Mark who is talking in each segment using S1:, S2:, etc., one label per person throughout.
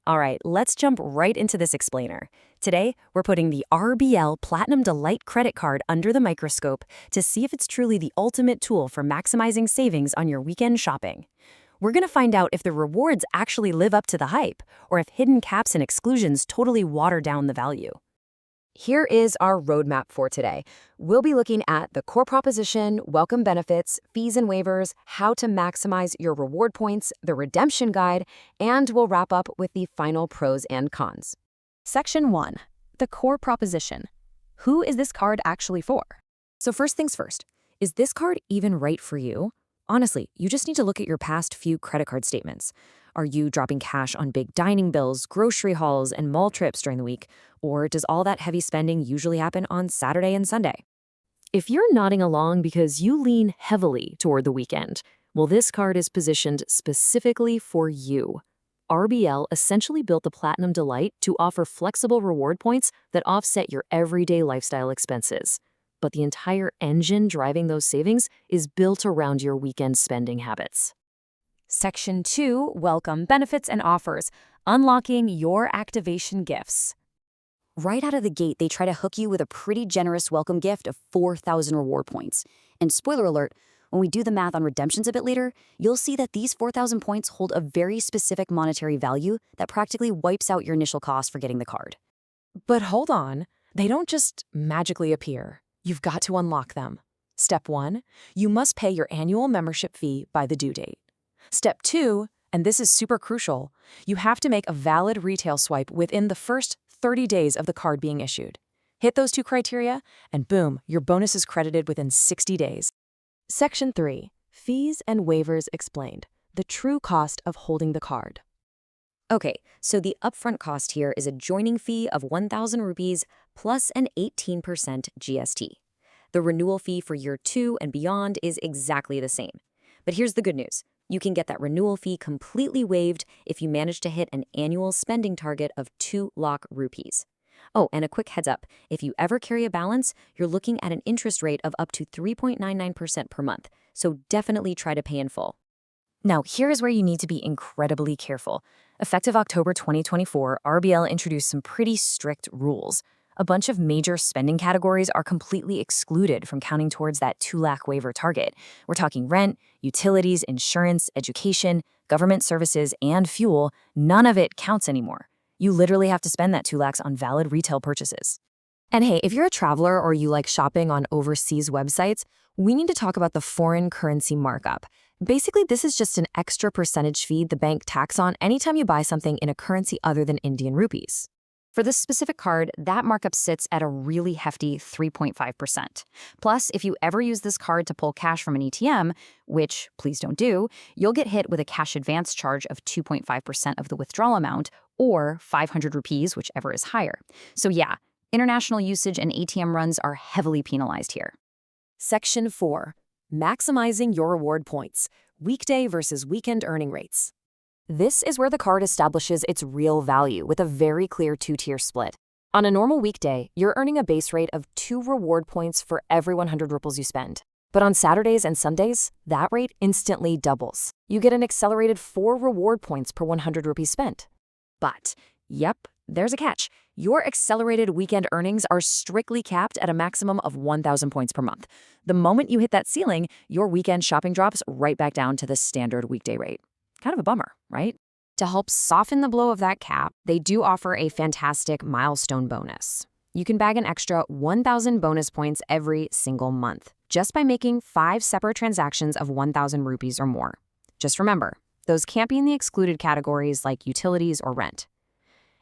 S1: All right, let's jump right into this explainer. Today, we're putting the RBL Platinum Delight credit card under the microscope to see if it's truly the ultimate tool for maximizing savings on your weekend shopping. We're going to find out if the rewards actually live up to the hype, or if hidden caps and exclusions totally water down the value. Here is our roadmap for today. We'll be looking at the core proposition, welcome benefits, fees and waivers, how to maximize your reward points, the redemption guide, and we'll wrap up with the final pros and cons.
S2: Section 1. The core proposition. Who is this card actually for?
S1: So first things first, is this card even right for you? Honestly, you just need to look at your past few credit card statements. Are you dropping cash on big dining bills, grocery hauls, and mall trips during the week? Or does all that heavy spending usually happen on Saturday and Sunday? If you're nodding along because you lean heavily toward the weekend, well, this card is positioned specifically for you. RBL essentially built the Platinum Delight to offer flexible reward points that offset your everyday lifestyle expenses. But the entire engine driving those savings is built around your weekend spending habits.
S2: Section 2. Welcome benefits and offers. Unlocking your activation gifts.
S3: Right out of the gate, they try to hook you with a pretty generous welcome gift of 4,000 reward points. And spoiler alert, when we do the math on redemptions a bit later, you'll see that these 4,000 points hold a very specific monetary value that practically wipes out your initial cost for getting the card.
S4: But hold on, they don't just magically appear. You've got to unlock them. Step 1, you must pay your annual membership fee by the due date. Step 2, and this is super crucial, you have to make a valid retail swipe within the first 30 days of the card being issued. Hit those two criteria, and boom, your bonus is credited within 60 days. Section 3. Fees and waivers explained. The true cost of holding the card.
S1: Okay, so the upfront cost here is a joining fee of 1,000 rupees plus an 18% GST. The renewal fee for year 2 and beyond is exactly the same. But here's the good news. You can get that renewal fee completely waived if you manage to hit an annual spending target of 2 lakh rupees. Oh, and a quick heads up, if you ever carry a balance, you're looking at an interest rate of up to 3.99% per month, so definitely try to pay in full. Now, here is where you need to be incredibly careful. Effective October 2024, RBL introduced some pretty strict rules. A bunch of major spending categories are completely excluded from counting towards that 2 lakh waiver target. We're talking rent, utilities, insurance, education, government services, and fuel. None of it counts anymore. You literally have to spend that 2 lakhs on valid retail purchases. And hey, if you're a traveler or you like shopping on overseas websites, we need to talk about the foreign currency markup. Basically, this is just an extra percentage fee the bank tacks on anytime you buy something in a currency other than Indian rupees. For this specific card, that markup sits at a really hefty 3.5%. Plus, if you ever use this card to pull cash from an ATM, which please don't do, you'll get hit with a cash advance charge of 2.5% of the withdrawal amount, or 500 rupees, whichever is higher. So yeah, international usage and ATM runs are heavily penalized here.
S4: Section 4. Maximizing your reward points. Weekday versus weekend earning rates. This is where the card establishes its real value with a very clear 2-tier split. On a normal weekday, you're earning a base rate of 2 reward points for every 100 rupees you spend. But on Saturdays and Sundays, that rate instantly doubles. You get an accelerated 4 reward points per 100 rupees spent. But, yep, there's a catch. Your accelerated weekend earnings are strictly capped at a maximum of 1,000 points per month. The moment you hit that ceiling, your weekend shopping drops right back down to the standard weekday rate. Kind of a bummer, right? To help soften the blow of that cap, they do offer a fantastic milestone bonus. You can bag an extra 1,000 bonus points every single month, just by making 5 separate transactions of 1,000 rupees or more. Just remember, those can't be in the excluded categories like utilities or rent.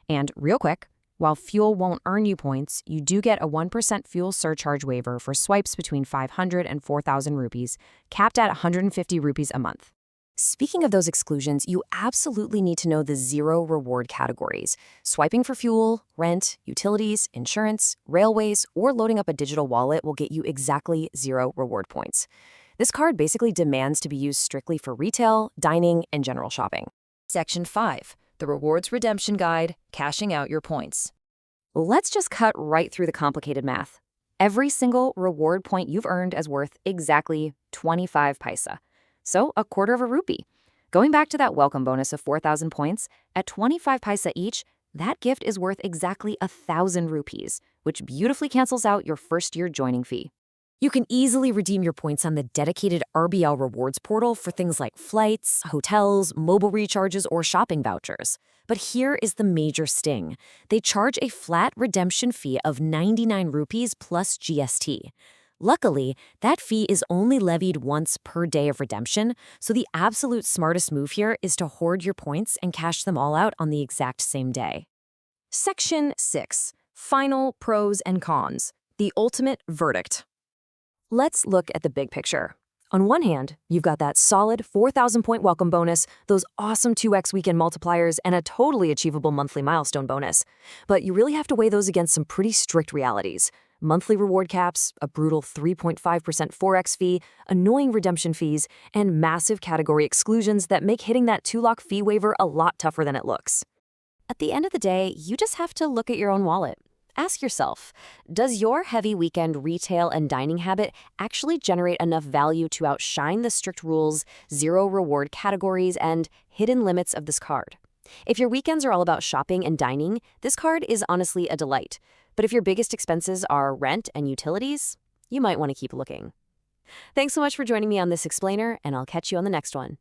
S4: And real quick, while fuel won't earn you points, you do get a 1% fuel surcharge waiver for swipes between 500 and 4,000 rupees, capped at 150 rupees a month. Speaking of those exclusions, you absolutely need to know the 0 reward categories. Swiping for fuel, rent, utilities, insurance, railways, or loading up a digital wallet will get you exactly 0 reward points. This card basically demands to be used strictly for retail, dining, and general shopping. Section 5. The Rewards Redemption Guide, Cashing Out Your Points. Let's just cut right through the complicated math. Every single reward point you've earned is worth exactly 25 paisa. So, a quarter of a rupee.
S1: Going back to that welcome bonus of 4,000 points, at 25 paisa each, that gift is worth exactly 1,000 rupees, which beautifully cancels out your first-year joining fee.
S4: You can easily redeem your points on the dedicated RBL rewards portal for things like flights, hotels, mobile recharges, or shopping vouchers. But here is the major sting. They charge a flat redemption fee of 99 rupees plus GST. Luckily, that fee is only levied once per day of redemption, so the absolute smartest move here is to hoard your points and cash them all out on the exact same day.
S2: Section 6. Final pros and cons. The ultimate verdict. Let's look at the big picture. On one hand, you've got that solid 4,000-point welcome bonus, those awesome 2x weekend multipliers, and a totally achievable monthly milestone bonus. But you really have to weigh those against some pretty strict realities. Monthly reward caps, a brutal 3.5% Forex fee, annoying redemption fees, and massive category exclusions that make hitting that 2-lock fee waiver a lot tougher than it looks.
S3: At the end of the day, you just have to look at your own wallet. Ask yourself, does your heavy weekend retail and dining habit actually generate enough value to outshine the strict rules, zero reward categories, and hidden limits of this card? If your weekends are all about shopping and dining, this card is honestly a delight. But if your biggest expenses are rent and utilities, you might want to keep looking. Thanks so much for joining me on this explainer, and I'll catch you on the next one.